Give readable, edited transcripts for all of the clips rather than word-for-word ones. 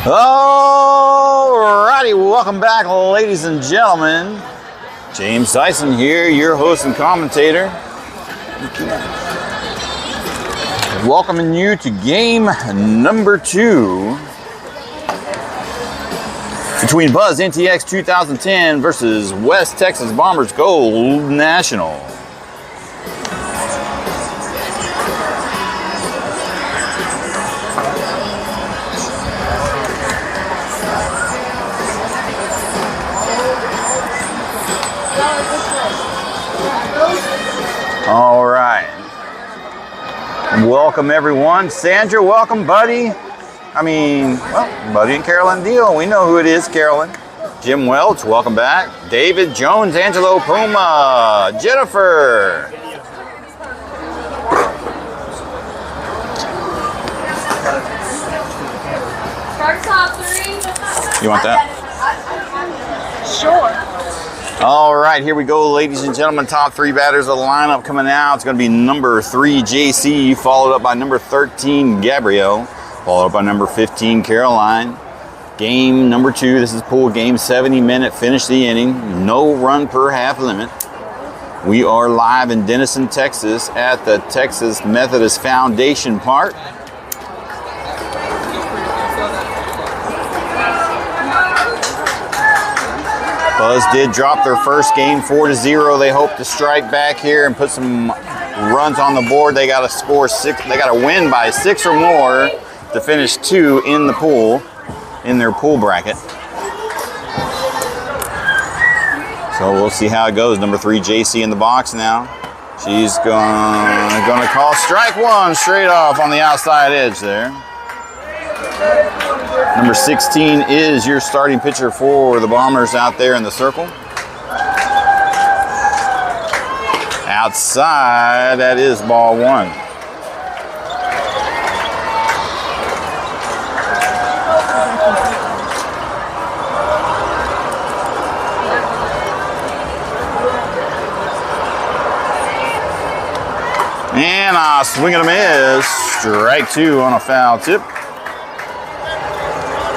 Alrighty, welcome back, ladies and gentlemen. James Dyson here, your host and commentator. Welcoming you to game number 2 between Buzz NTX 2010 versus West Texas Bombers Gold National. All right. Welcome, everyone. Sandra, welcome, buddy. Buddy and Carolyn Deal. We know who it is, Carolyn. Jim Welch, welcome back. David Jones, Angelo Puma, Jennifer. Start top 3. You want that? Sure. All right, here we go, ladies and gentlemen. Top 3 batters of the lineup coming out. It's going to be number 3, JC, followed up by number 13, Gabrielle, followed up by number 15, Caroline. Game number 2, this is pool game, 70-minute, finish the inning, no run per half limit. We are live in Denison, Texas at the Texas Methodist Foundation Park. Buzz did drop their first game 4-0. They hope to strike back here and put some runs on the board. They got to score 6. They got to win by 6 or more to finish 2 in the pool, in their pool bracket. So we'll see how it goes. Number 3, JC in the box now. She's gonna call strike 1 straight off on the outside edge there. Number 16 is your starting pitcher for the Bombers out there in the circle. Outside, that is ball 1. And a swing and a miss. Strike 2 on a foul tip.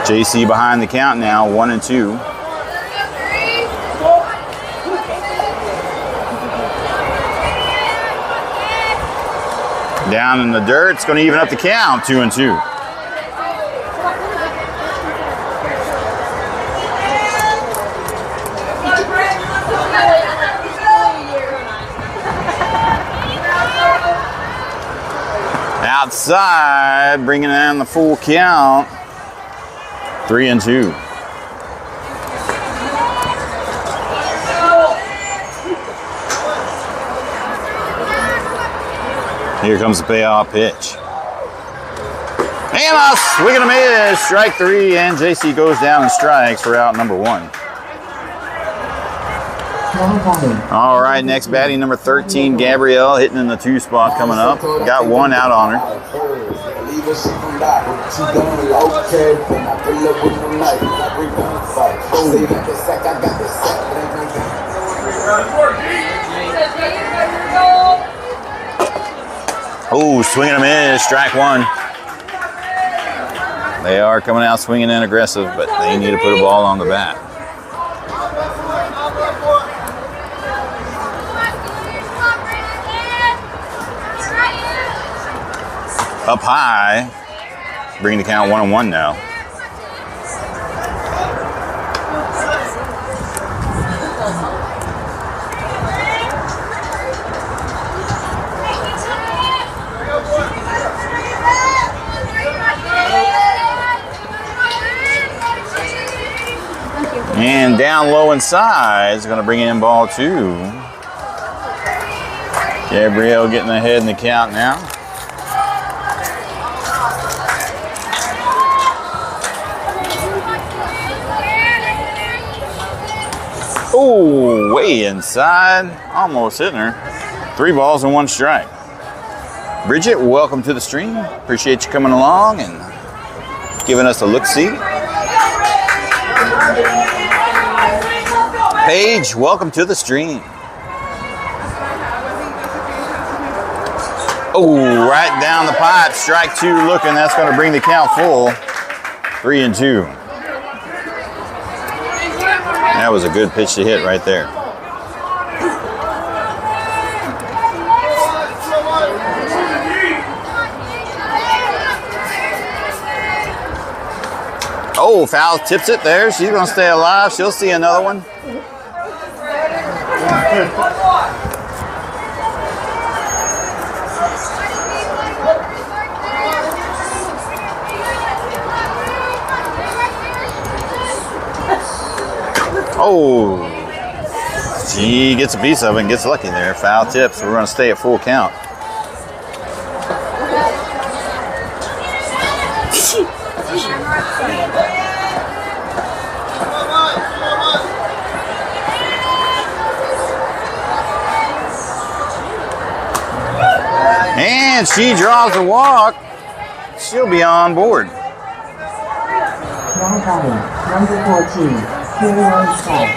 JC behind the count now, 1-2. Down in the dirt, it's going to even up the count, 2-2. Outside, bringing down the full count. 3-2. Here comes the payoff pitch. And a swing and a miss. Strike 3, and JC goes down and strikes for out number 1. All right, next batting, number 13, Gabrielle, hitting in the 2 spot coming up. Got 1 out on her. Oh, swing and a miss, strike 1. They are coming out swinging and aggressive, but they need to put a ball on the bat. Up high, bringing the count 1-1 now. And down low inside is going to bring in ball 2. Gabrielle getting ahead in the count now. Oh, way inside. Almost hitting her. 3 balls and 1 strike. Bridget, welcome to the stream. Appreciate you coming along and giving us a look-see. Paige, welcome to the stream. Oh, right down the pipe. Strike 2 looking. That's going to bring the count full. 3 and 2. That was a good pitch to hit right there. Oh, foul tips it there. She's going to stay alive. She'll see another one. Oh, she gets a piece of it and gets lucky there. Foul tips. We're going to stay at full count. And she draws a walk. She'll be on board. Number 14, Caroline Scott.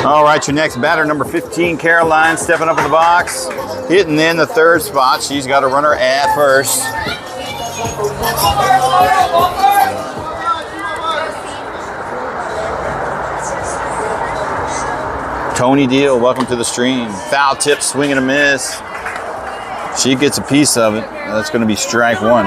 All right, your next batter, number 15, Caroline, stepping up in the box, hitting in the third spot. She's got a runner at first. Tony Deal, welcome to the stream. Foul tip, swing and a miss. She gets a piece of it. That's going to be strike one.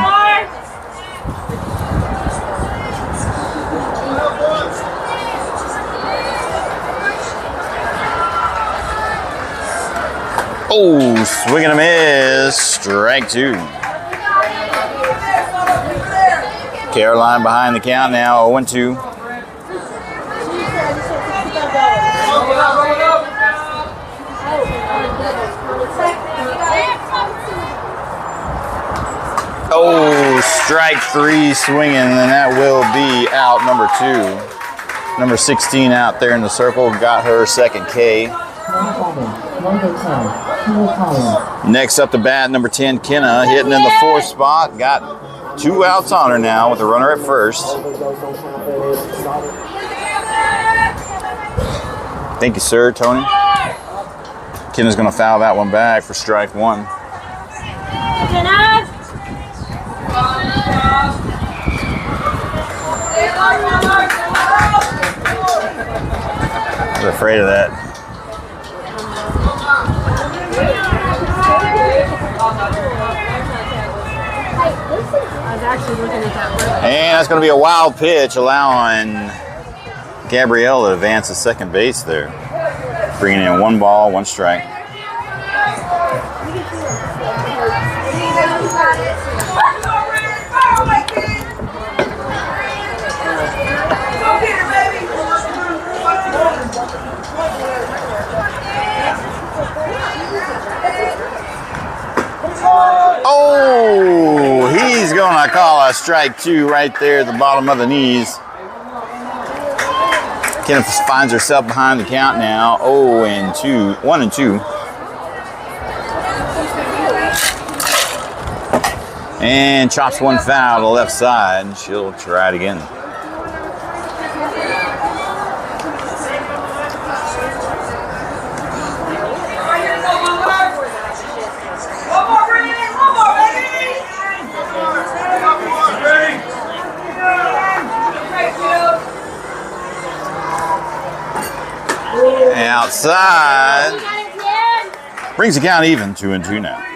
Oh, swing and a miss. Strike two. Caroline behind the count now, 0-2. Oh, strike three swinging, and that will be out, number 2. Number 16 out there in the circle, got her second K. Number 10, Next up to bat, number 10, Kenna, hitting in the fourth spot. Got 2 outs on her now with a runner at first. Thank you, sir, Tony. Kenna's going to foul that one back for strike one. I was afraid of that. And that's going to be a wild pitch, allowing Gabrielle to advance to second base there. Bringing in 1 ball, 1 strike. Oh, he's going to call a strike 2 right there at the bottom of the knees. Kenneth finds herself behind the count now. 1-2. And chops one foul to the left side. She'll try it again. Outside. Brings the count even, 2-2 now.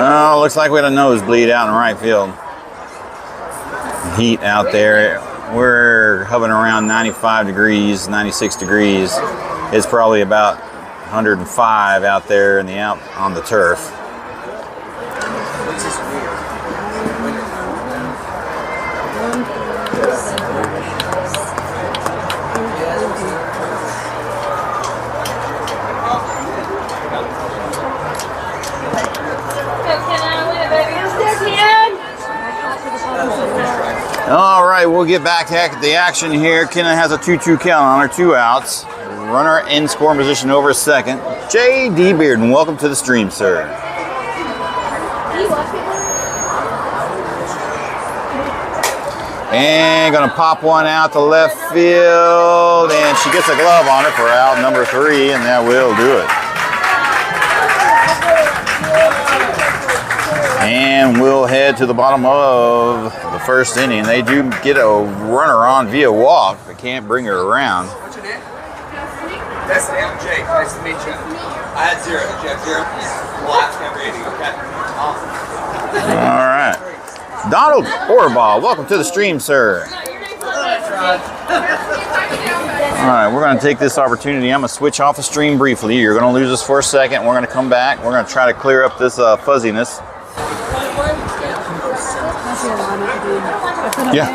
Oh, looks like we had a nosebleed out in right field. Heat out there. We're hovering around 95 degrees, 96 degrees. It's probably about 105 out there in the out on the turf. All right. right, we'll get back at the action here. Kenna has a 2-2 count on her, 2 outs. Runner in scoring position over a second. J.D. Bearden, welcome to the stream, sir. And gonna pop one out to left field, and she gets a glove on it for out number 3, and that will do it. And we'll head to the bottom of the first inning. They do get a runner on via walk, but can't bring her around. What's your name? That's Jake. Nice to meet you. I had 0. Did you have 0? We'll ask him rating, okay? Awesome. All right. Donald Orbaugh, welcome to the stream, sir. All right, we're going to take this opportunity. I'm going to switch off the stream briefly. You're going to lose us for a second. We're going to come back. We're going to try to clear up this fuzziness. Yeah.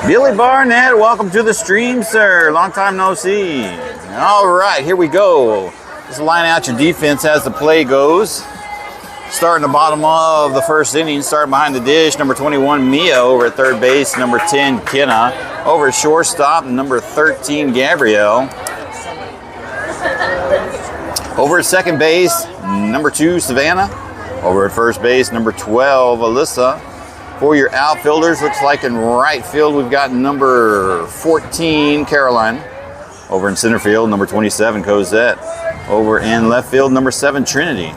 Billy Barnett, welcome to the stream, sir. Long time no see. All right, here we go. Just line out your defense as the play goes. Starting the bottom of the first inning, starting behind the dish, number 21, Mia over at third base, number 10, Kenna. Over at shortstop, number 13, Gabrielle. Over at second base, number 2, Savannah. Over at first base, number 12, Alyssa. For your outfielders, looks like in right field, we've got number 14, Caroline. Over in center field, number 27, Cosette. Over in left field, number 7, Trinity.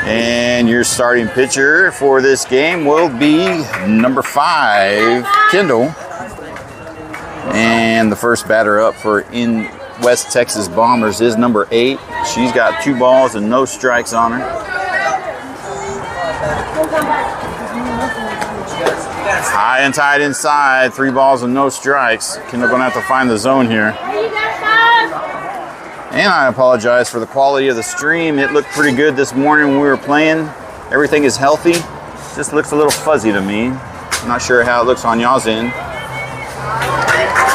And your starting pitcher for this game will be number 5, Kendall. And the first batter up for West Texas Bombers is number 8. She's got 2 balls and no strikes on her. High and tight inside, 3 balls and no strikes. Kendall gonna have to find the zone here. And I apologize for the quality of the stream. It looked pretty good this morning when we were playing. Everything is healthy. Just looks a little fuzzy to me. I'm not sure how it looks on y'all's end.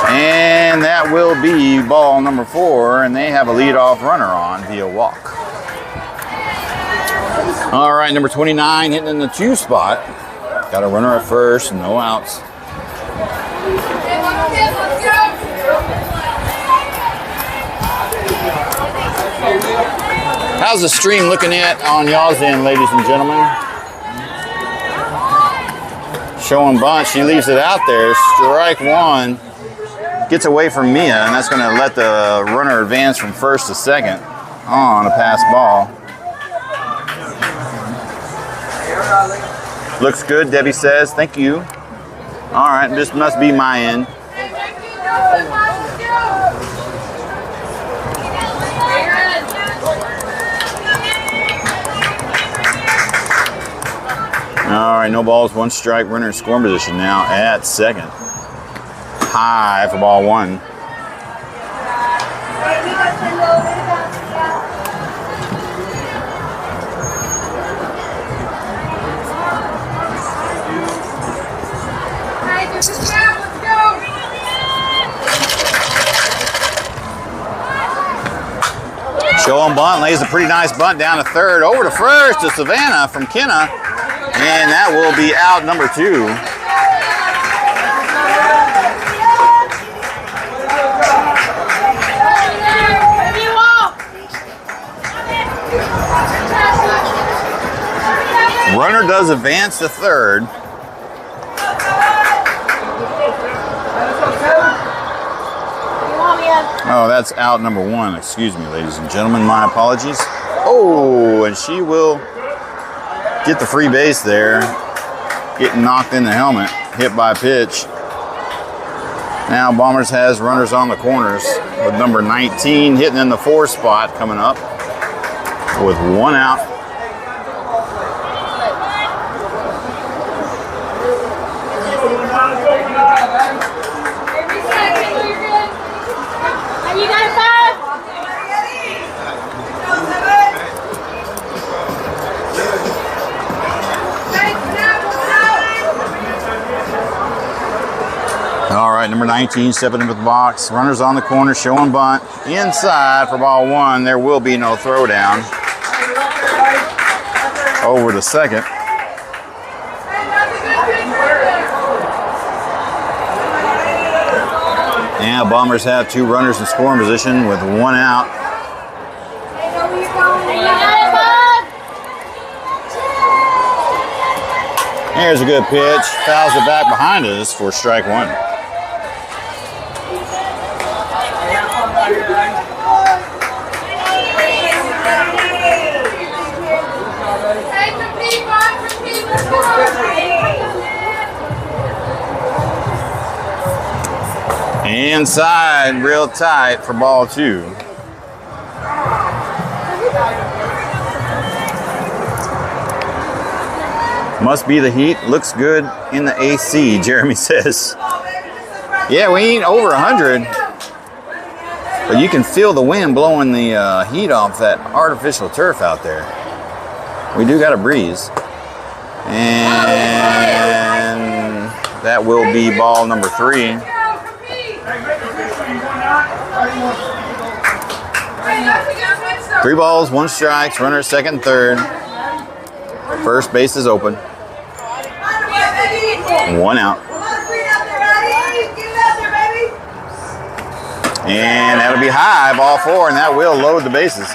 And that will be ball number 4, and they have a leadoff runner on via walk. All right, number 29 hitting in the 2 spot. Got a runner at first, no outs. How's the stream looking at on y'all's end, ladies and gentlemen? Showing bunt, she leaves it out there. Strike 1. Gets away from Mia, and that's going to let the runner advance from first to second on a pass ball. Looks good, Debbie says. Thank you. All right, this must be my end. All right, no balls, 1 strike. Runner in scoring position now at second. High for ball 1. Showing bunt, lays a pretty nice bunt down to third. Over to first to Savannah from Kenna. And that will be out number 2. Runner does advance to third. Oh, that's out number 1. Excuse me, ladies and gentlemen. My apologies. Oh, and she will get the free base there. getting knocked in the helmet, hit by pitch. Now Bombers has runners on the corners with number 19 hitting in the 4 spot coming up with 1 out. You got 5? All right, number 19 stepping into the box. Runners on the corner, showing bunt. Inside for ball 1. There will be no throwdown. Over to second. Now Bombers have 2 runners in scoring position with 1 out. There's a good pitch. Fouls it back behind us for strike 1. Inside, real tight for ball 2. Must be the heat. Looks good in the AC, Jeremy says. Yeah, we ain't over 100. But you can feel the wind blowing the heat off that artificial turf out there. We do got a breeze. And that will be ball number 3. Three balls, 1 strike, runner second, third. First base is open. 1 out. And that'll be high, ball 4, and that will load the bases.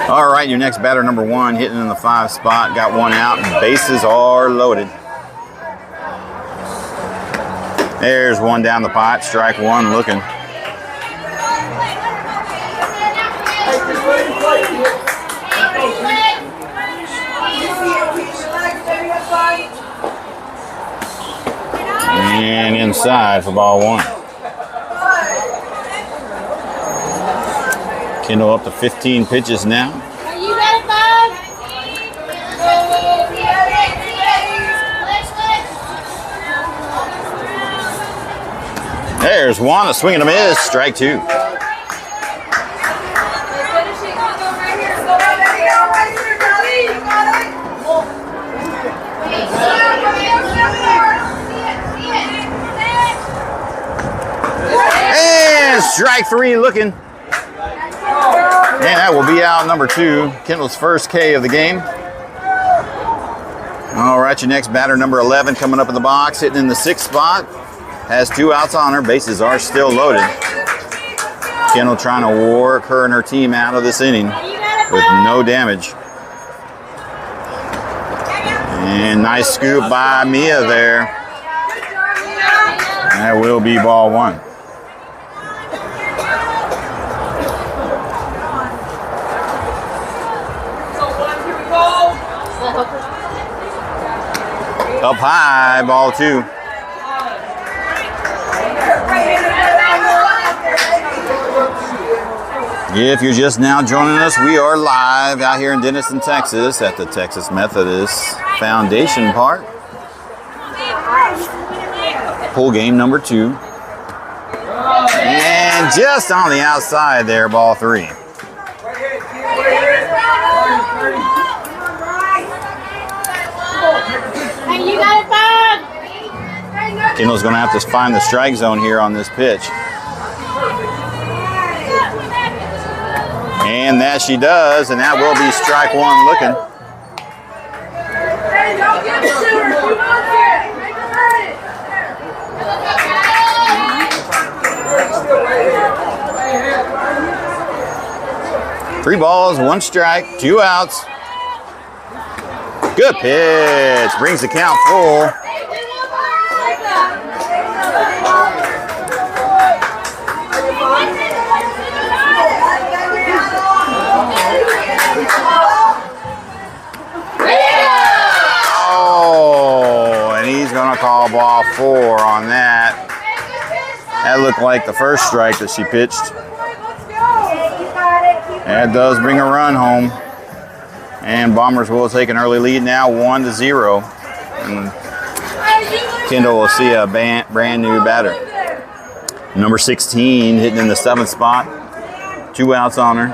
All right, your next batter, number 1, hitting in the 5 spot, got 1 out, and bases are loaded. There's 1 down the pipe, strike 1 looking. And inside for ball 1. Kendall up to 15 pitches now. You got 5? There's 1, a swing and a miss, strike 2. And strike 3 looking. And that will be out number 2. Kendall's first K of the game. All right, your next batter, number 11, coming up in the box, hitting in the 6th spot. Has 2 outs on her. Bases are still loaded. Kendall trying to work her and her team out of this inning with no damage. And nice scoop by Mia there. That will be ball 1. Up high, ball 2. If you're just now joining us, we are live out here in Denison, Texas at the Texas Methodist Foundation Park. Pool game number 2. And just on the outside there, ball 3. You got 5? Kendall's going to have to find the strike zone here on this pitch. And that she does, and that will be strike 1 looking. Three balls, 1 strike, 2 outs. Good pitch, brings the count full. to call ball 4 on that. That looked like the first strike that she pitched. That does bring a run home. And Bombers will take an early lead now, 1-0. And Kendall will see a brand new batter. Number 16 hitting in the 7th spot. 2 outs on her.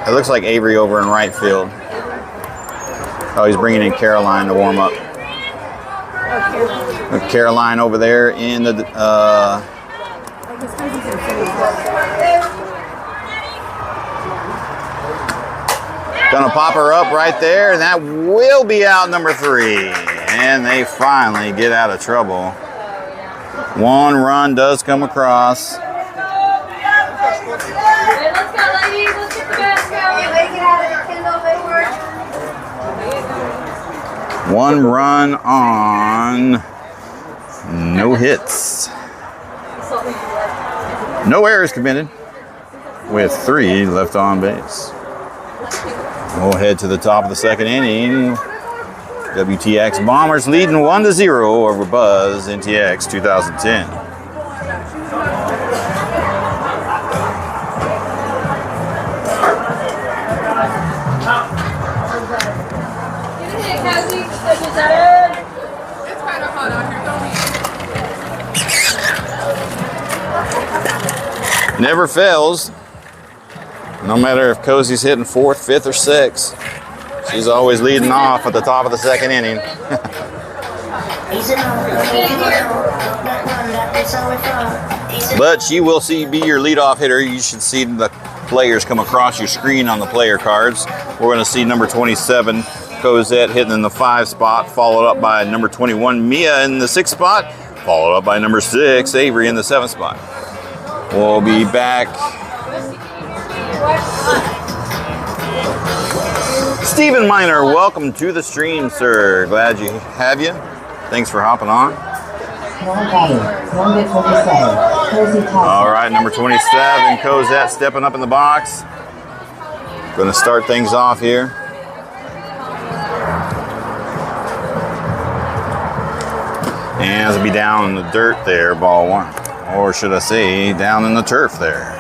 It looks like Avery over in right field. Oh, he's bringing in Caroline to warm up. Caroline over there in the gonna pop her up right there, and that will be out, number 3. And they finally get out of trouble. 1 run does come across. Let's go, ladies. Let's get the basket. Make it out of it, Kendall. They work. 1 run on no hits. No errors committed with 3 left on base. We'll head to the top of the 2nd inning. WTX Bombers leading 1-0 over Buzz NTX 2010. It's kind of hot out here, don't Never fails. No matter if Cozy's hitting 4th, 5th, or 6th, she's always leading off at the top of the 2nd inning. But she will be your leadoff hitter. You should see the players come across your screen on the player cards. We're going to see number 27, Cosette, hitting in the 5 spot, followed up by number 21, Mia, in the 6 spot, followed up by number 6, Avery, in the 7th spot. We'll be back. Stephen Miner, welcome to the stream, sir. Glad you have you. Thanks for hopping on. Number 27, Cozy Tyson. All right, number 27, Cosette stepping up in the box. Going to start things off here. And it'll be down in the dirt there, ball 1. Or should I say, down in the turf there.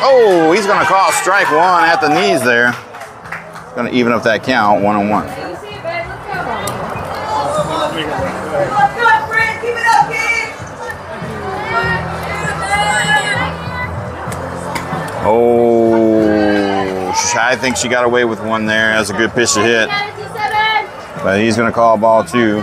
Oh, he's going to call strike 1 at the knees there. Going to even up that count, 1-1. Oh, I think she got away with one there. That's a good pitch to hit. But he's going to call ball 2.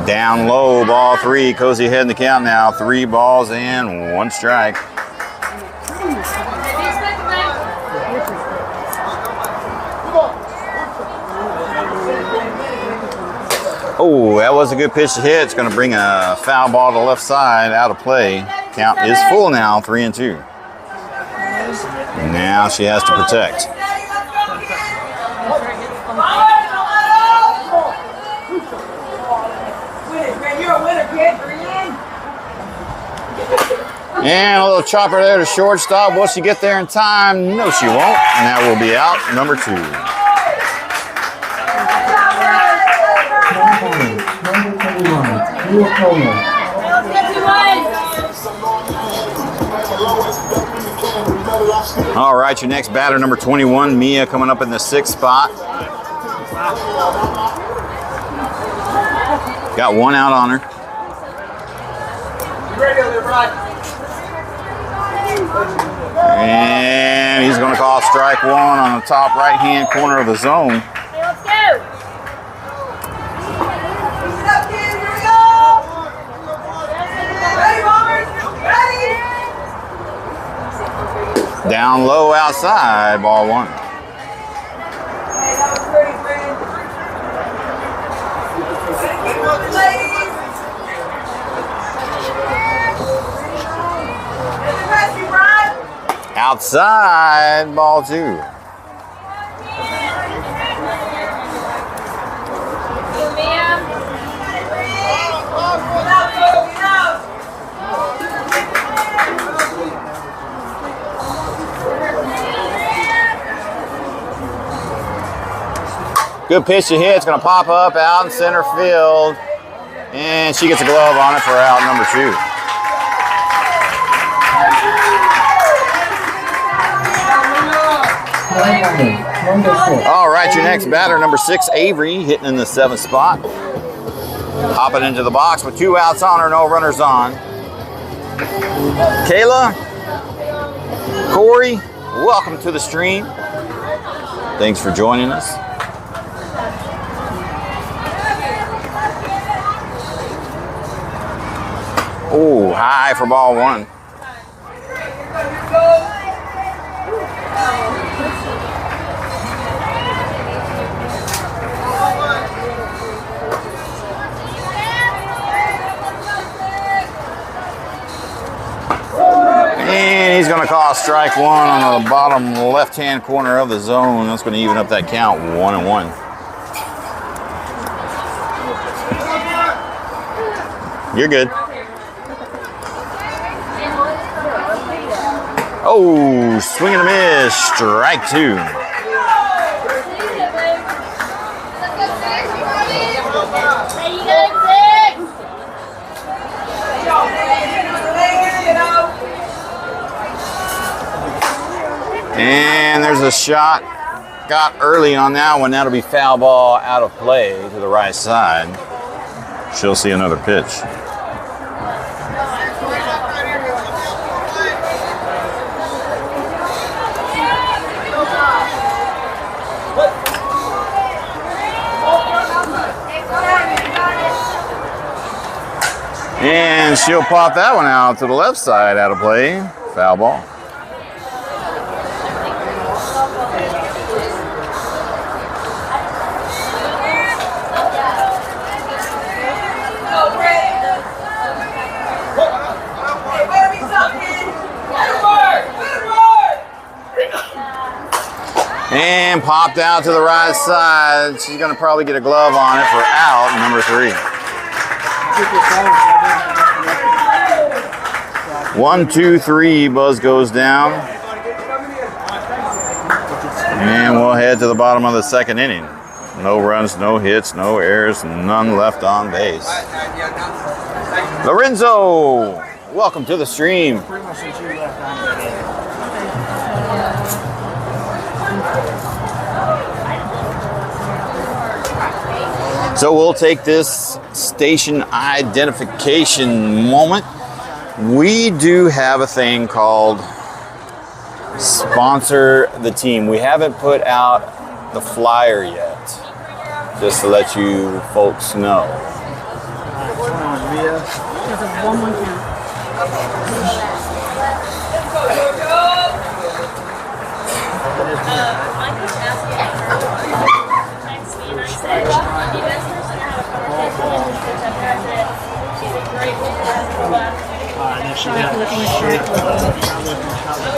Down low, ball 3. Cozy heading the count now. 3 balls and 1 strike. Oh, that was a good pitch to hit. It's going to bring a foul ball to the left side, out of play. Count is full now, 3-2. Now she has to protect. And a little chopper there to shortstop. Will she get there in time? No, she won't. And that will be out, number 2. Number 21, Mia Coleman. All right, your next batter, number 21, Mia, coming up in the 6th spot. Got 1 out on her. And he's going to call strike 1 on the top right-hand corner of the zone. Hey, let's go. Down low outside, ball 1. Outside, ball 2. Good pitch to hit. It's going to pop up out in center field. And she gets a glove on it for out number 2. All right, your next batter, number 6, Avery, hitting in the 7th spot. Hopping into the box with 2 outs on her, no runners on. Kayla, Corey, welcome to the stream. Thanks for joining us. Oh, high for ball 1. And he's going to call strike 1 on the bottom left-hand corner of the zone. That's going to even up that count, 1-1. You're good. Oh, swing and a miss, strike 2. And there's a shot got early on that one. That'll be foul ball out of play to the right side. She'll see another pitch. And she'll pop that one out to the left side out of play. Foul ball. And popped out to the right side. She's going to probably get a glove on it for out number 3. 1, 2, 3. Buzz goes down. And we'll head to the bottom of the 2nd inning. No runs, no hits, no errors, none left on base. Lorenzo, welcome to the stream. So we'll take this station identification moment. We do have a thing called Sponsor the Team. We haven't put out the flyer yet, just to let you folks know.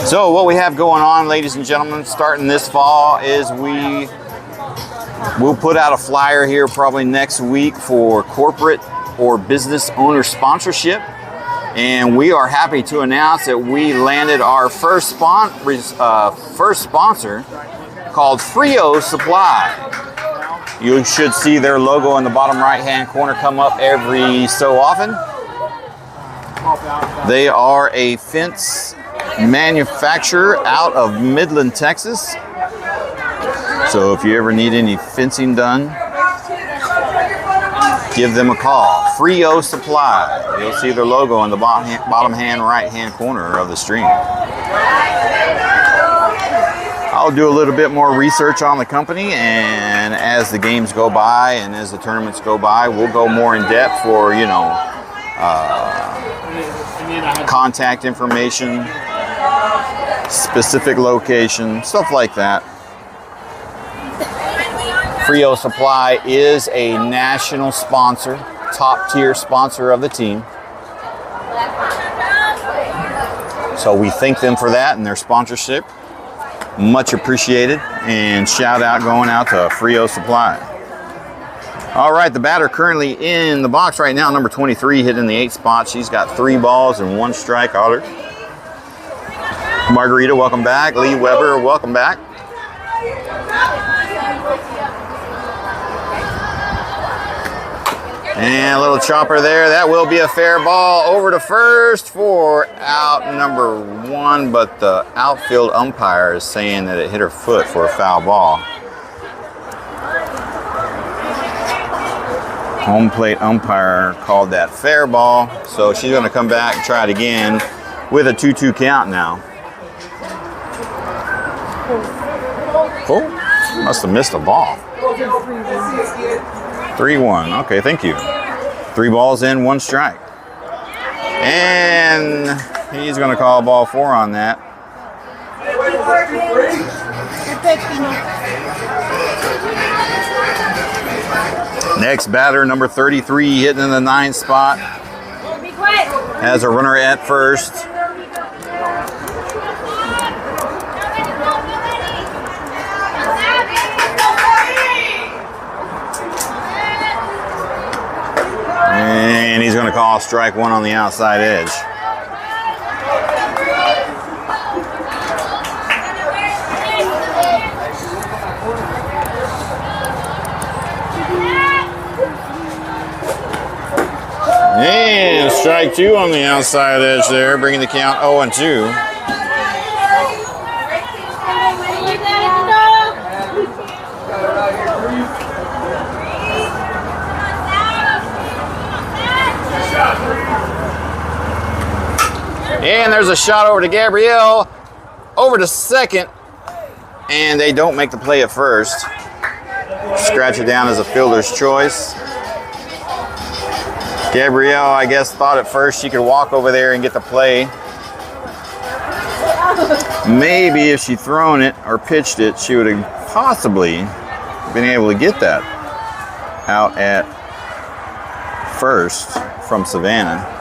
So what we have going on, ladies and gentlemen, starting this fall is we'll put out a flyer here probably next week for corporate or business owner sponsorship. And we are happy to announce that we landed our first sponsor called Frio Supply. You should see their logo in the bottom right-hand corner come up every so often. They are a fence manufacturer out of Midland, Texas. So if you ever need any fencing done, give them a call. Frio Supply. You'll see their logo in the bottom right-hand corner of the stream. I'll do a little bit more research on the company, and as the games go by and as the tournaments go by, we'll go more in depth for, contact information, specific location, stuff like that. Frio Supply is a national sponsor, top tier sponsor of the team. So we thank them for that and their sponsorship. Much appreciated. And shout out going out to Frio Supply. All right, the batter currently in the box right now, number 23, hitting the 8th spot. She's got 3 balls and 1 strike on her. Margarita, welcome back. Lee Weber, welcome back. And a little chopper there. That will be a fair ball over to first for out number 1, but the outfield umpire is saying that it hit her foot for a foul ball. Home plate umpire called that fair ball, so she's going to come back and try it again with a 2-2 count now. Oh, must have missed a ball. 3-1. Okay, thank you. 3 balls in, 1 strike. And he's going to call ball 4 on that. Next batter, number 33, hitting in the 9th spot. Has a runner at first. And he's going to call strike 1 on the outside edge. And strike 2 on the outside edge there, bringing the count 0-2. And there's a shot over to Gabrielle, over to second, and they don't make the play at first. Scratch it down as a fielder's choice. Gabrielle, I guess, thought at first she could walk over there and get the play. Maybe if she'd thrown it or pitched it, she would have possibly been able to get that out at first from Savannah.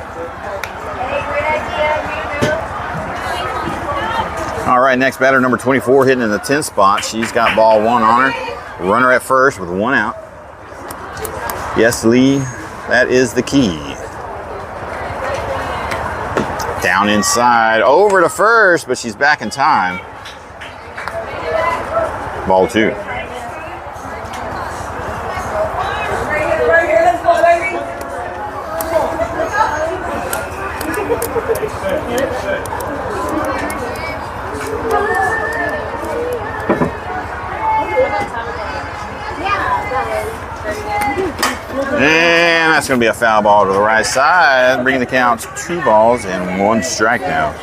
All right, next batter, number 24, hitting in the 10th spot. She's got ball 1 on her. Runner at first with 1 out. Yes, Lee, that is the key. Down inside, over to first, but she's back in time. Ball 2. And that's going to be a foul ball to the right side, bringing the count to 2 balls and 1 strike now.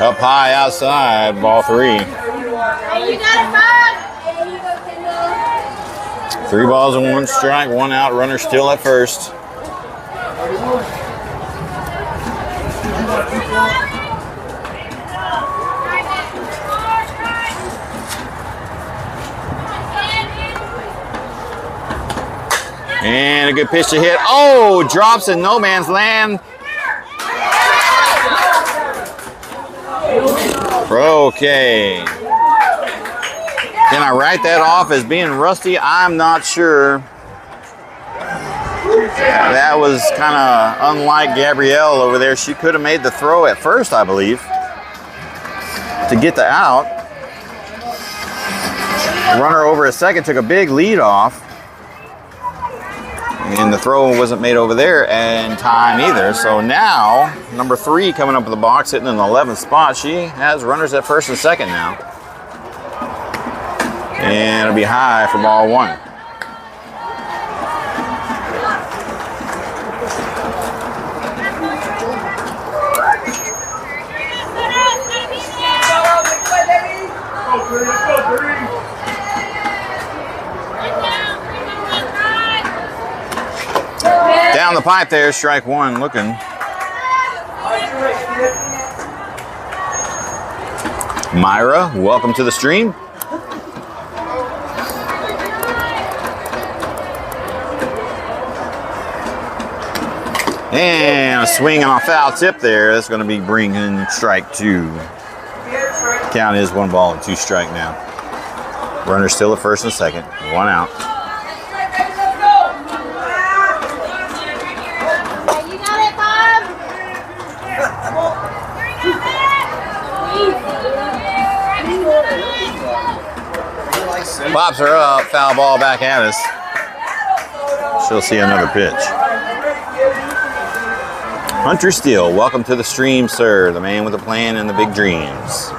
Up high outside, ball 3. Hey, you got it, Bob. Hey, you go, Kendall. 3 balls and 1 strike, 1 out, runner still at first. And a good pitch to hit. Oh, drops in no man's land. Okay. Can I write that off as being rusty? I'm not sure. That was kind of unlike Gabrielle over there. She could have made the throw at first, I believe, to get the out. Runner over a second took a big lead off. And the throw wasn't made over there in time either. So now, number 3 coming up in the box, hitting in the 11th spot. She has runners at first and second now. And it'll be high for ball 1. down the pipe there, strike one looking. Myra, welcome to the stream. And a swing on a foul tip there. That's going to be bringing strike two. Count is 1 ball and 2 strike now. Runner still at first and second. 1 out. You got it, Bob. Pops are up. Foul ball back at us. She'll see another pitch. Hunter Steele, welcome to the stream, sir. The man with a plan and the big dreams.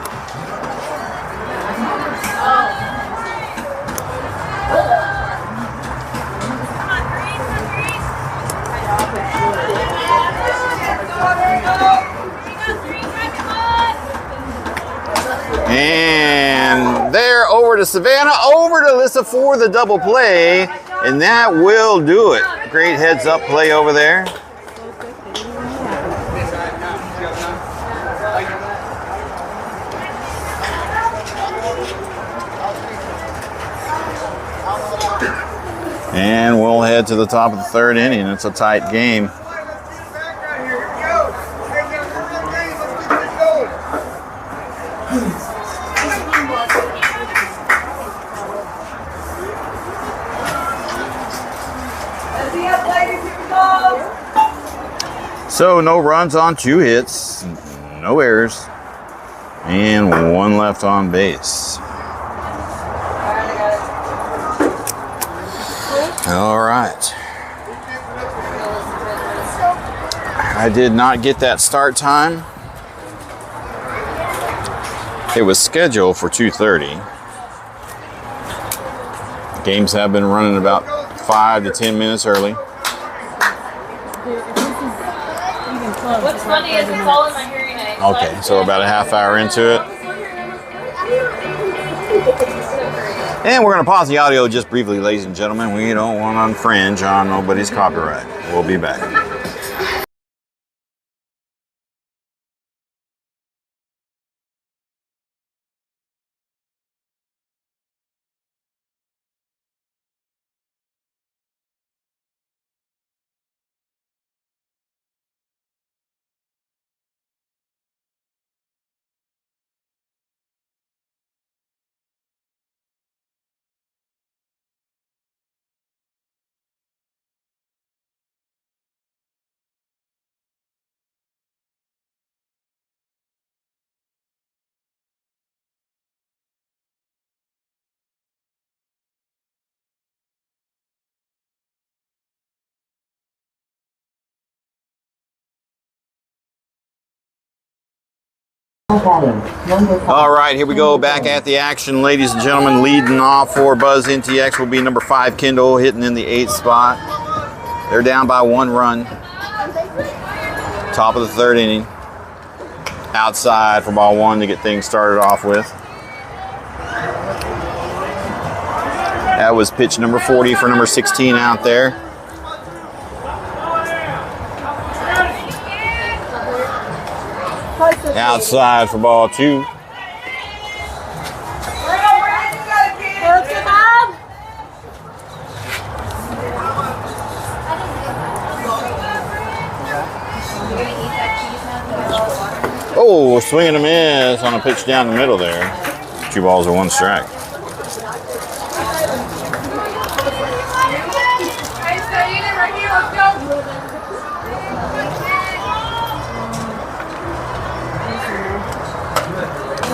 And there over to Savannah, over to Alyssa for the double play, and that will do it. Great heads up play over there. And we'll head to the top of the third inning. It's a tight game. So no runs on 2 hits, no errors, and 1 left on base. All right. I did not get that start time. It was scheduled for 2:30. Games have been running about 5 to 10 minutes early. What's funny is it's all in my hearing aid. Okay, so we're about a half hour into it. And we're going to pause the audio just briefly, ladies and gentlemen. We don't want to infringe on nobody's copyright. We'll be back. All right, here we go back at the action, ladies and gentlemen. Leading off for Buzz NTX will be number 5, Kendall, hitting in the 8th spot. They're down by 1 run. Top of the 3rd inning. Outside for ball 1 to get things started off with. That was pitch number 40 for number 16 out there. Outside for ball 2. Oh, swing and a miss on a pitch down the middle there. 2 balls and 1 strike.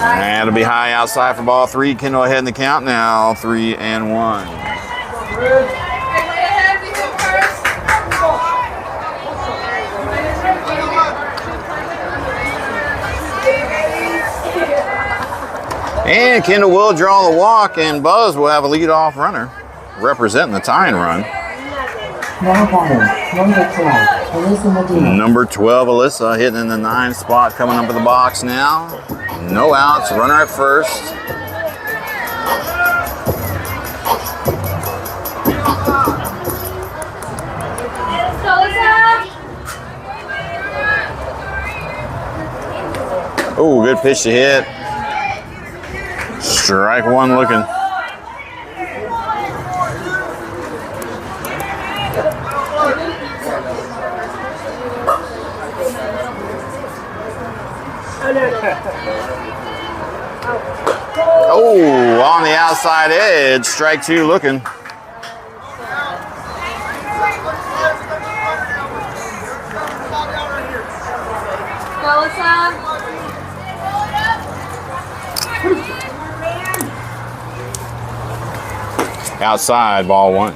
And it'll be high outside for ball 3. Kendall ahead in the count now, 3-1. And Kendall will draw the walk, and Buzz will have a leadoff runner representing the tying run. Number 12, Alyssa, hitting in the 9th spot, coming up in the box now. No outs, runner at first. So Oh, good pitch to hit. Strike one looking. Oh, on the outside edge. Strike two looking. Outside, ball one.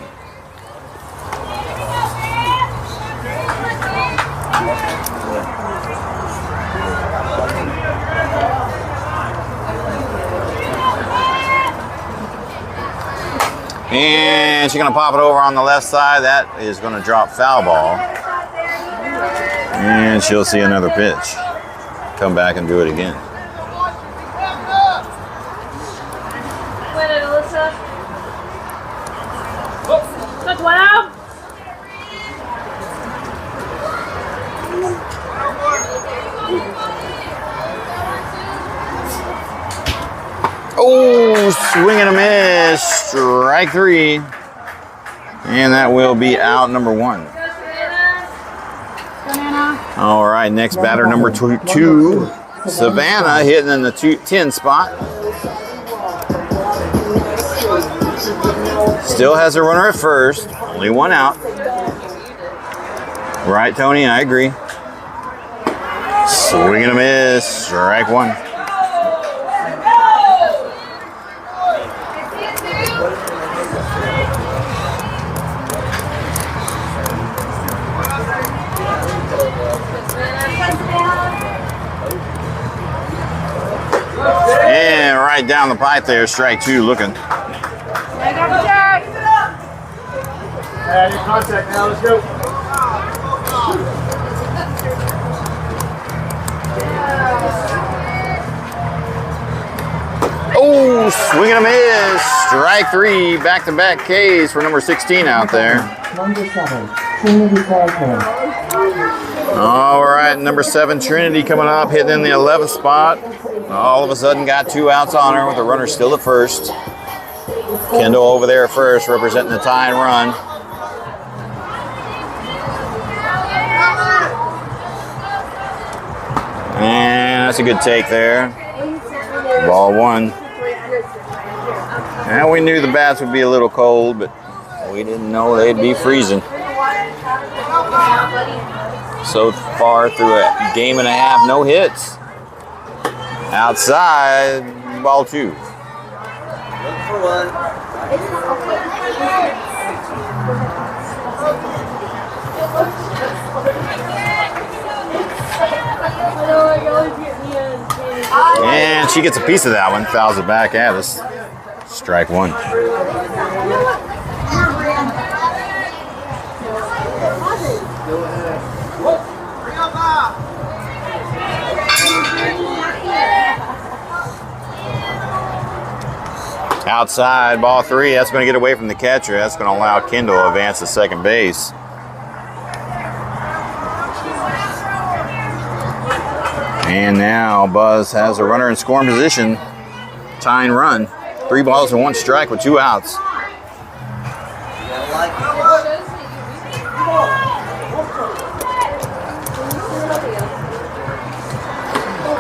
And she's going to pop it over on the left side. That is going to drop foul ball. And she'll see another pitch. Come back and do it again. Oh, swing and a miss. Strike three. And that will be out number one. All right, next batter, number two. Savannah hitting in the 10 spot. Still has a runner at first. Only one out. Right, Tony? I agree. Swing and a miss. Strike one. And right down the pipe there, strike two looking. Any contact now, let's go. Oh, swing and a miss. Strike three, back-to-back Ks for number 16 out there. Number 7, Trinity Cashman. All right, number 7, Trinity coming up, hitting in the 11th spot. All of a sudden got 2 outs on her with the runner still at first. Kendall over there at first, representing the tying run. And that's a good take there. Ball one. And we knew the bats would be a little cold, but we didn't know they'd be freezing. So far through a game and a half, no hits. Outside, ball two. Look for one. And she gets a piece of that one, fouls it back at us. Strike one. Outside, ball three. That's going to get away from the catcher. That's going to allow Kendall to advance to second base. And now Buzz has a runner in scoring position. Tying run. 3 balls and 1 strike with 2 outs.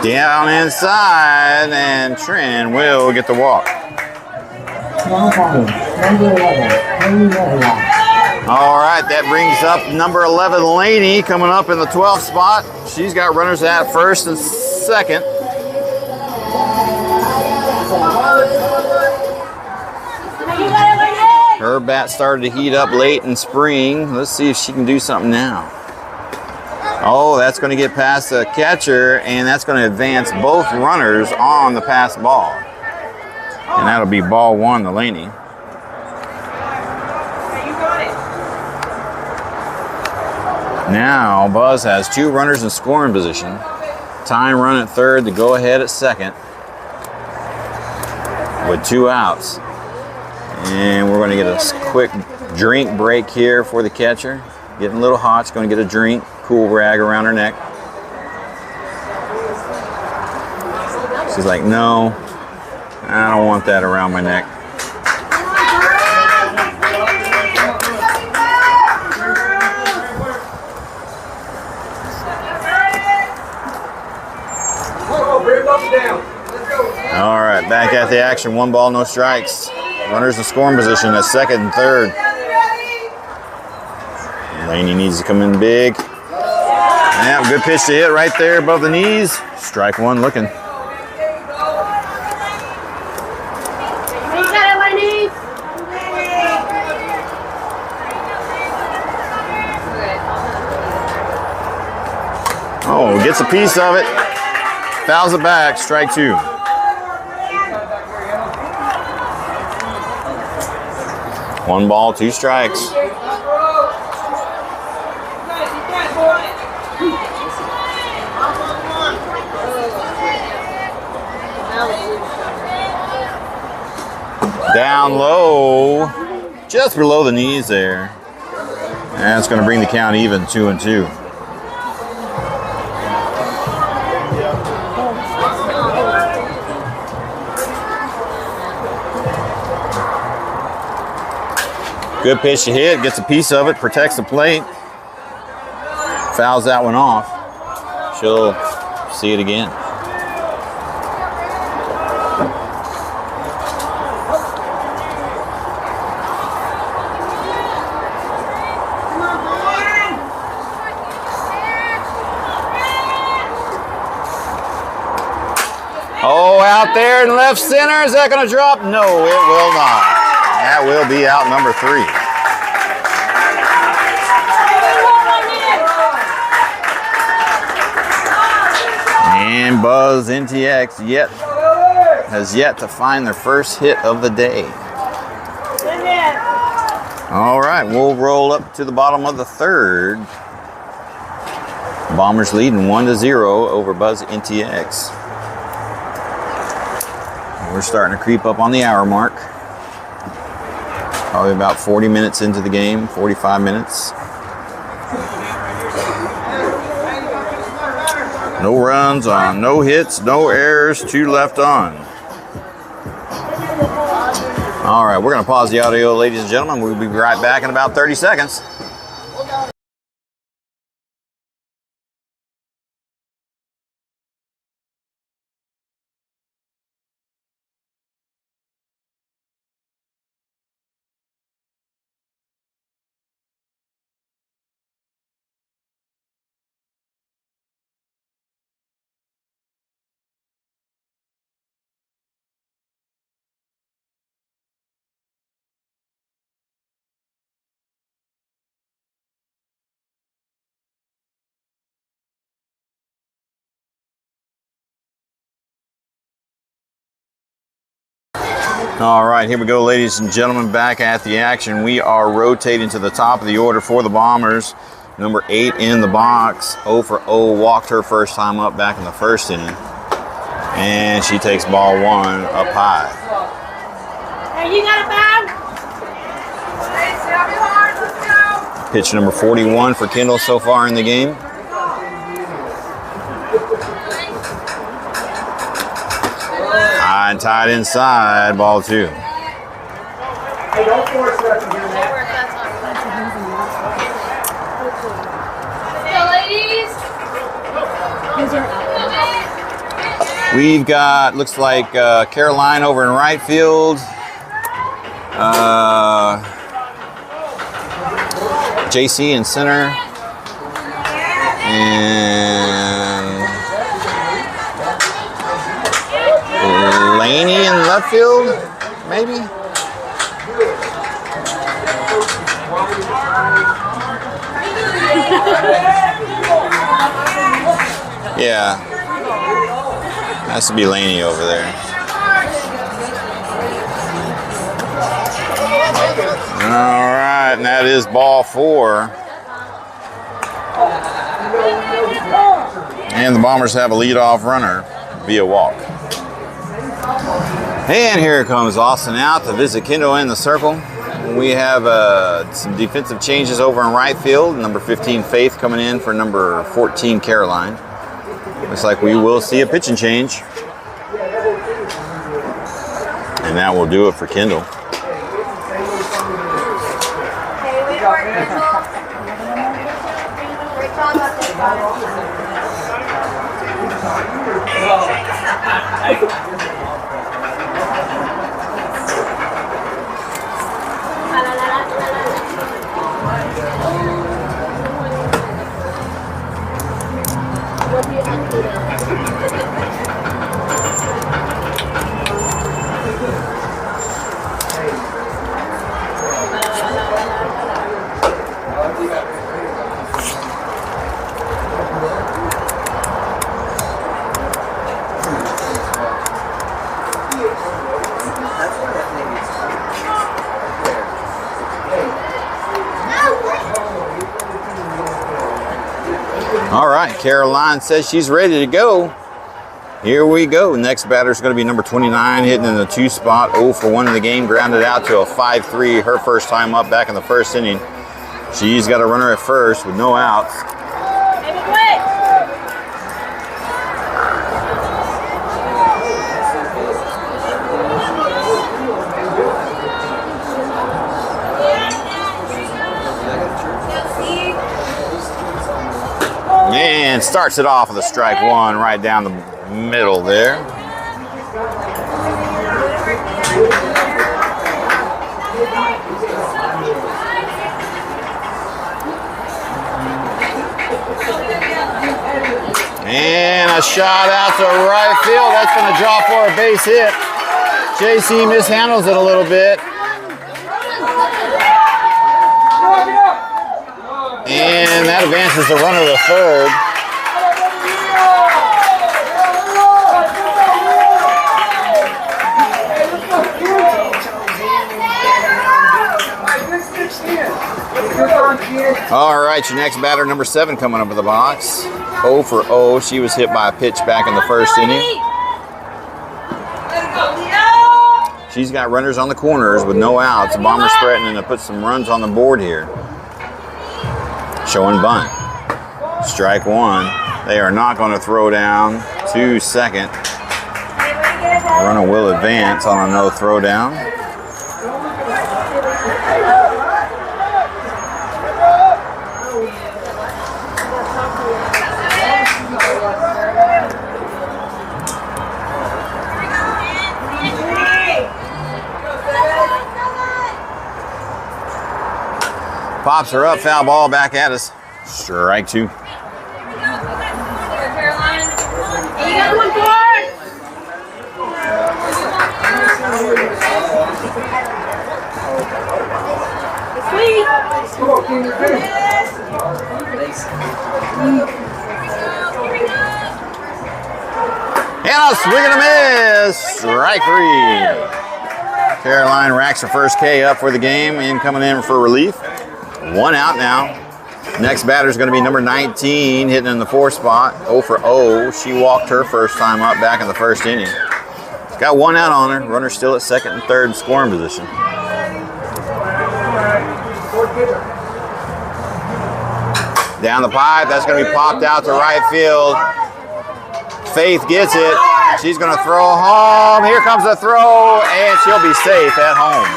Down inside, and Trin will get the walk. Now batting, number 11, Haley Nevia. All right, that brings up number 11, Laney, coming up in the 12th spot. She's got runners at first and second. Her bat started to heat up late in spring. Let's see if she can do something now. Oh, that's going to get past the catcher, and that's going to advance both runners on the pass ball. And that'll be ball one to Laney. Now, Buzz has 2 runners in scoring position. Tying run at third to go ahead at second with 2 outs. And we're going to get a quick drink break here for the catcher. Getting a little hot. She's going to get a drink. Cool rag around her neck. She's like, no, I don't want that around my neck. All right, back at the action. 1 ball, no strikes. Runners in scoring position at second and third. Laney needs to come in big. Yeah, good pitch to hit right there above the knees. Strike 1 looking. Oh, gets a piece of it. Fouls it back. Strike 2. One ball, 2 strikes. Down low, just below the knees there. And that's going to bring the count even, 2-2. Good pitch to hit, gets a piece of it, protects the plate. Fouls that one off. She'll see it again. Oh, out there in left center. Is that going to drop? No, it will not. That will be out number 3. And Buzz NTX has yet to find their first hit of the day. All right, we'll roll up to the bottom of the third. Bombers leading 1-0 over Buzz NTX. We're starting to creep up on the hour mark. Probably about 40 minutes into the game, 45 minutes. No runs on, no hits, no errors, 2 left on. All right, we're going to pause the audio, ladies and gentlemen. We'll be right back in about 30 seconds. All right, here we go, ladies and gentlemen, back at the action. We are rotating to the top of the order for the Bombers. Number 8 in the box, 0 for 0, walked her first time up back in the first inning. And she takes ball 1 up high. Hey, you got a bag? Pitch number 41 for Kendall so far in the game. High and tied inside, ball 2. Hey, don't force that to hear that. We've got, looks like Caroline over in right field. JC in center. And Laney in left field, maybe? Yeah. Has to be Laney over there. All right, and that is ball 4. And the Bombers have a leadoff runner via walk. And here comes Austin out to visit Kendo in the circle. We have some defensive changes over in right field. Number 15, Faith, coming in for number 14, Caroline. Looks like we will see a pitching change. And that will do it for Kendall. Okay, wait for it, Kendall. Great job out there, All right, Caroline says she's ready to go. Here we go. Next batter is going to be number 29, hitting in the 2 spot, 0 for 1 in the game, grounded out to a 5-3, her first time up back in the first inning. She's got a runner at first with no outs. And starts it off with a strike one right down the middle there. And a shot out to right field. That's going to draw for a base hit. JC mishandles it a little bit. And that advances the runner to third. All right, your next batter, number 7, coming up in the box. 0 for 0. She was hit by a pitch back in the first inning. She's got runners on the corners with no outs. The Bombers threatening to put some runs on the board here. Showing bunt. Strike one. They are not going to throw down to second. Runner will advance on a no throw down. Pops her up, foul ball back at us. Strike 2. Hey, you got one board! Sweet! And a swing and a miss. Strike 3. Caroline racks her first K up for the game and coming in for relief. 1 out now. Next batter is going to be number 19, hitting in the 4 spot, 0 for 0. She walked her first time up back in the first inning. Got 1 out on her. Runner still at second and third in scoring position. Down the pipe, that's going to be popped out to right field. Faith gets it. She's going to throw home. Here comes the throw, and she'll be safe at home.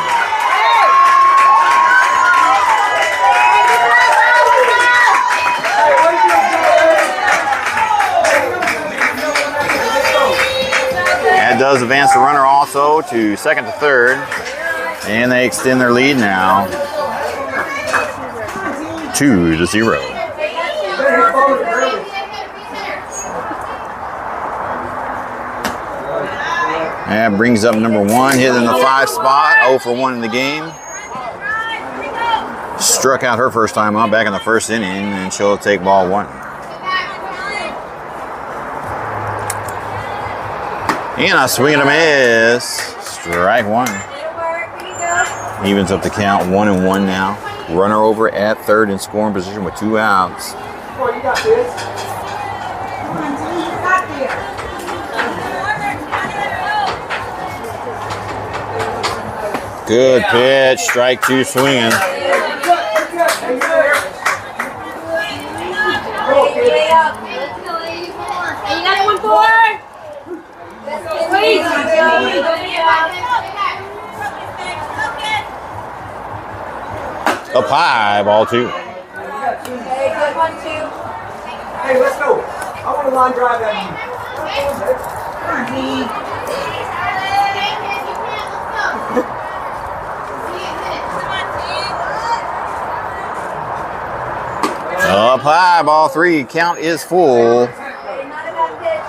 That does advance the runner also to second to third, and they extend their lead now 2-0. That brings up number 1, hitting the 5 spot, 0 for 1 in the game. Struck out her first time up back in the first inning, and she'll take ball 1. And a swing and a miss. Strike 1. Evens up the count, 1-1 now. Runner over at third in scoring position with 2 outs. Good pitch, strike 2 swinging. Up high, ball 2. Okay, good one, 2. Hey, let's go. I want to line drive that. Up high, ball 3. Count is full.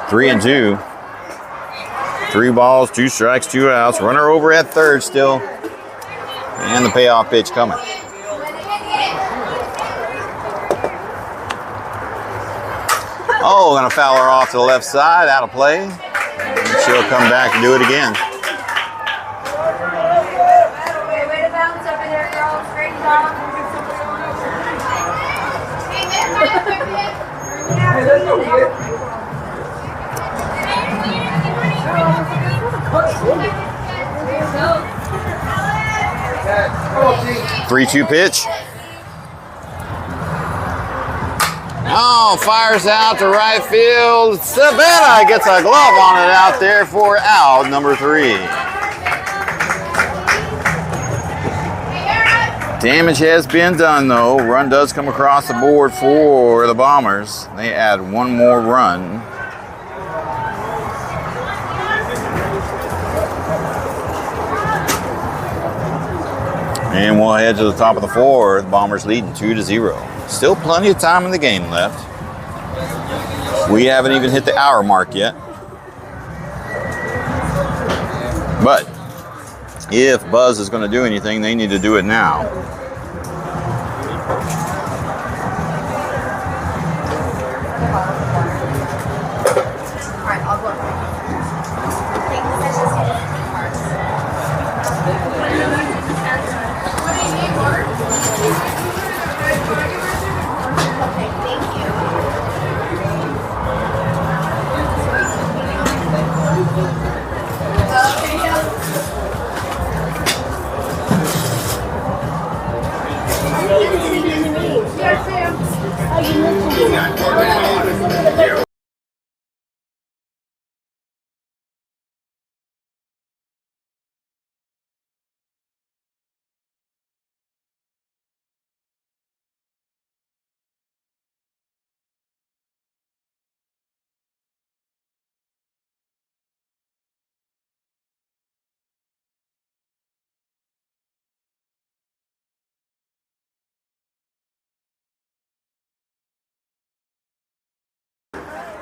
3 and 2. 3 balls, 2 strikes, 2 outs. Runner over at third still. And the payoff pitch coming. Oh, gonna foul her off to the left side, out of play. And she'll come back and do it again. Okay, way to bounce over there, girl. Straight down. Hey, let's go, kid. 3-2 pitch. Oh, fires out to right field. Savannah gets a glove on it out there for out number 3. Damage has been done though. Run does come across the board for the Bombers. They add 1 more run. And we'll head to the top of the 4th. The Bombers leading 2-0. Still plenty of time in the game left. We haven't even hit the hour mark yet. But if Buzz is going to do anything, they need to do it now. Alright, I'll go.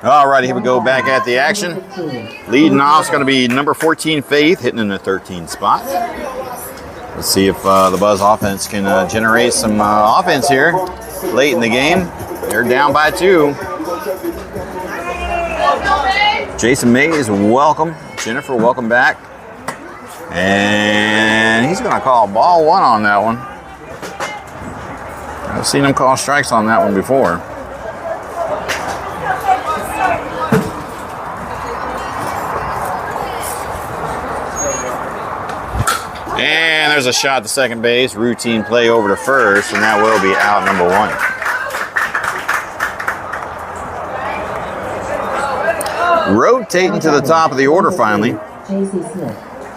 All righty, here we go back at the action. Leading off is going to be number 14, Faith, hitting in the 13th spot. Let's see if the Buzz offense can generate some offense here late in the game. They're down by 2. Jason Mays, welcome. Jennifer, welcome back. And he's going to call ball 1 on that one. I've seen him call strikes on that one before. And there's a shot to second base. Routine play over to first, and that will be out number 1. Rotating to the top of the order finally.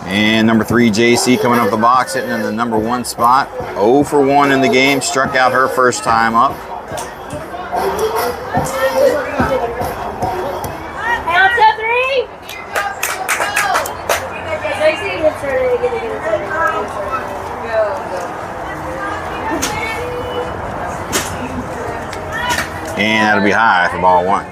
And number 3, JC, coming up the box, hitting in the number 1 spot. 0 for 1 in the game. Struck out her first time up. And that'll be high for ball 1.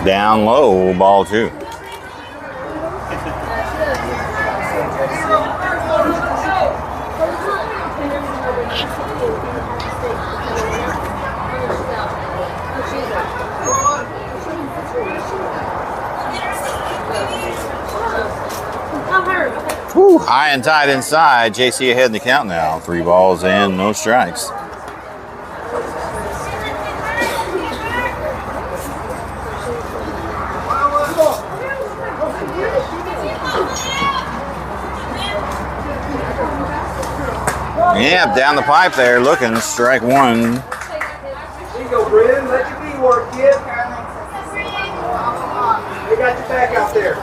Down low, ball 2. Whew, high and tight inside. JC ahead in the count now. 3 balls and no strikes. Yep, down the pipe there, looking. Strike one. There you go, Bryn. Let your feet work, kid. They got your back out there.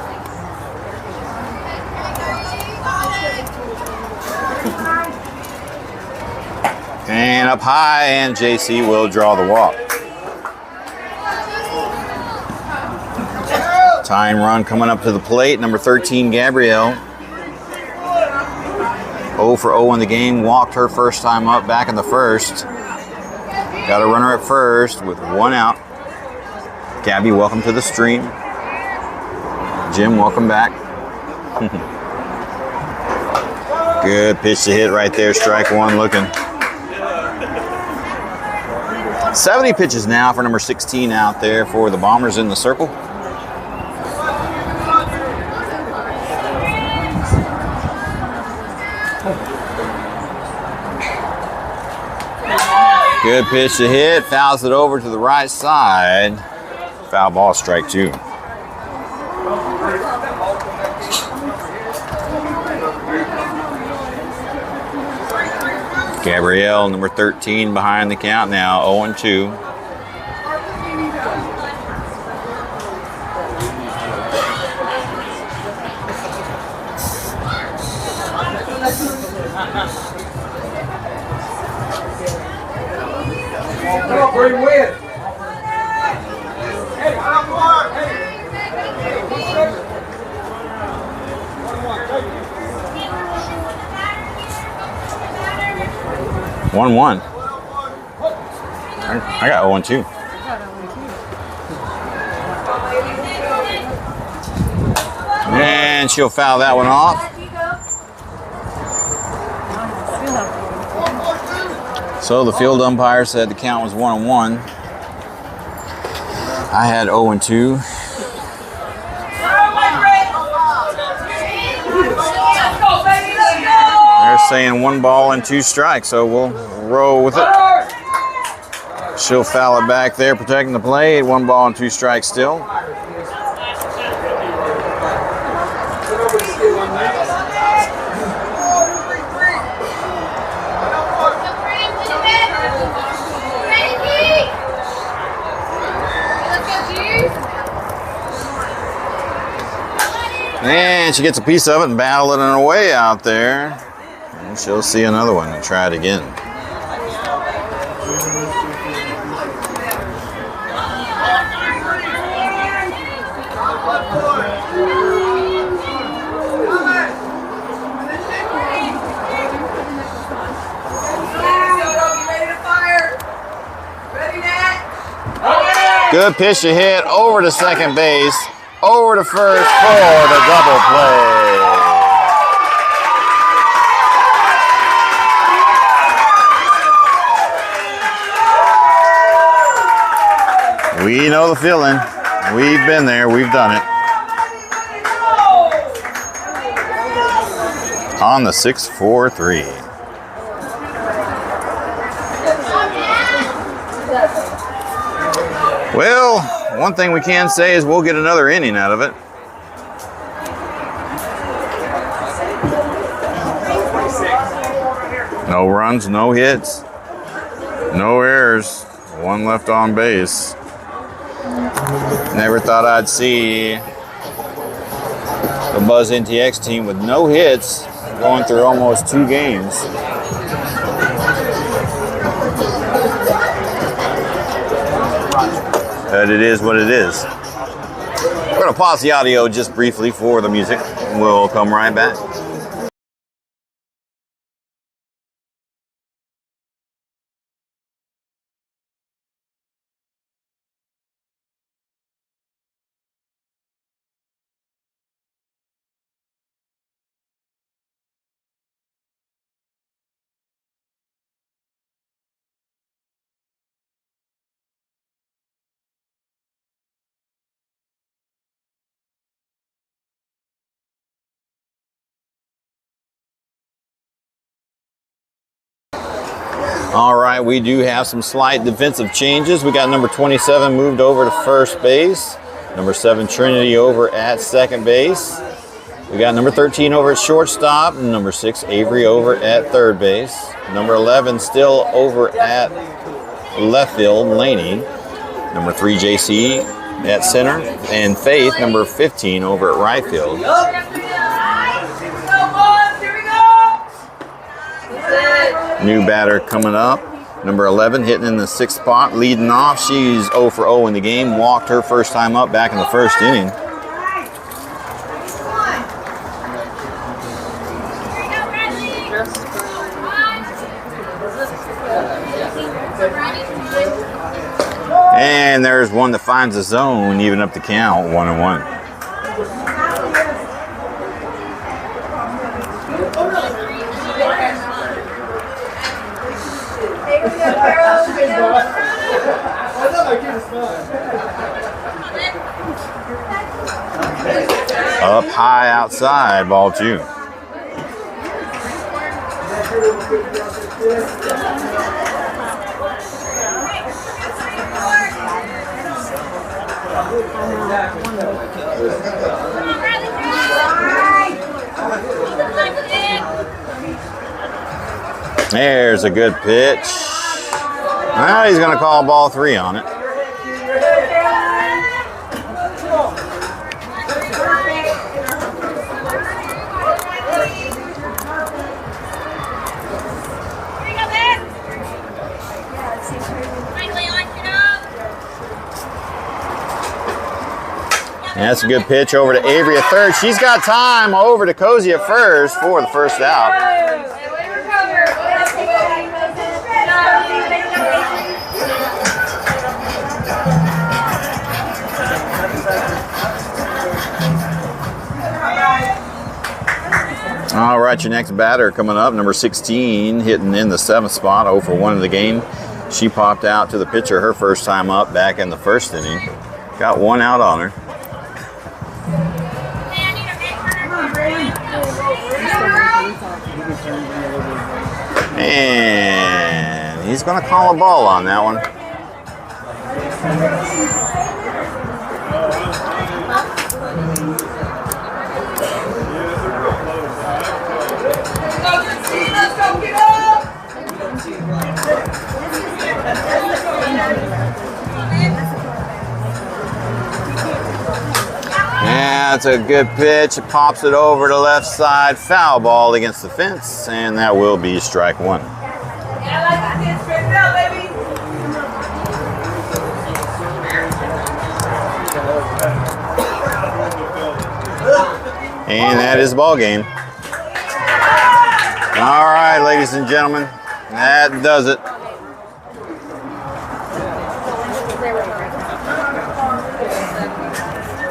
And up high, and JC will draw the walk. Time run coming up to the plate. Number 13, Gabrielle. 0 for 0 in the game. Walked her first time up back in the first. Got a runner at first with 1 out. Gabby, welcome to the stream. Jim, welcome back. Good pitch to hit right there. Strike one looking. 70 pitches now for number 16 out there for the Bombers in the circle. Good pitch to hit, fouls it over to the right side. Foul ball, strike two. Gabrielle, number 13, behind the count now, 0-2. Come on, Bryn, win. 1-1. I got 0-2. And she'll foul that one off. So the field umpire said the count was 1-1. I had 0-2. They're saying 1 ball and 2 strikes, so we'll roll with it. She'll foul it back there, protecting the plate. 1 ball and 2 strikes still. And she gets a piece of it and battling it away out there. And she'll see another one and try it again. Good pitch to hit over to second base. Over to first for the double play. We know the feeling. We've been there. We've done it. On the 6-4-3. Well, one thing we can say is we'll get another inning out of it. No runs, no hits, no errors, 1 left on base. Never thought I'd see the Buzz NTX team with no hits going through almost 2 games. But it is what it is. We're going to pause the audio just briefly for the music. We'll come right back. All right, we do have some slight defensive changes. We got number 27 moved over to first base. Number 7, Trinity, over at second base. We got number 13 over at shortstop, number 6 Avery over at third base, number 11 still over at left field, Laney, number 3 JC at center, and Faith, number 15 over at right field. New batter coming up, number 11 hitting in the 6th spot, leading off. She's 0 for 0 in the game, walked her first time up back in the first inning. And there's one that finds the zone, even up the count, 1-1. Up high outside, ball 2. There's a good pitch. Well, he's going to call ball 3 on it. And that's a good pitch over to Avery at third. She's got time over to Cozy at first for the first out. All right, your next batter coming up, number 16, hitting in the 7th spot, 0 for 1 in the game. She popped out to the pitcher her first time up back in the first inning. Got 1 out on her. And he's going to call a ball on that one. That's a good pitch. It pops it over to left side. Foul ball against the fence, and that will be strike 1. And that is the ball game. All right, ladies and gentlemen, that does it.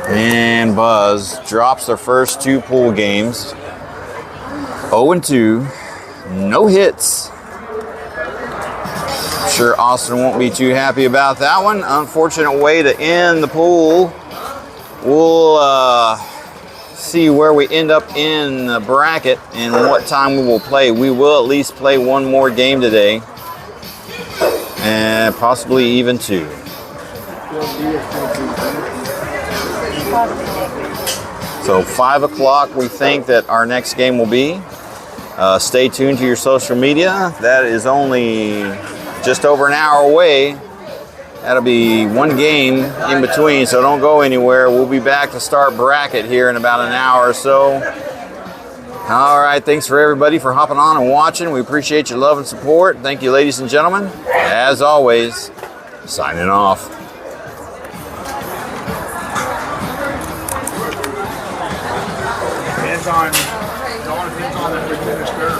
And Buzz drops their first 2 pool games. 0-2, no hits. I'm sure Austin won't be too happy about that one. Unfortunate way to end the pool. We'll see where we end up in the bracket and what time we will play. We will at least play 1 more game today, and possibly even 2. So 5 o'clock we think that our next game will be. Stay tuned to your social media. That is only just over an hour away. That'll be 1 game in between, so don't go anywhere. We'll be back to start bracket here in about an hour or so. All right, thanks for everybody for hopping on and watching. We appreciate your love and support. Thank you, ladies and gentlemen. As always, signing off. Depends on that we finish third.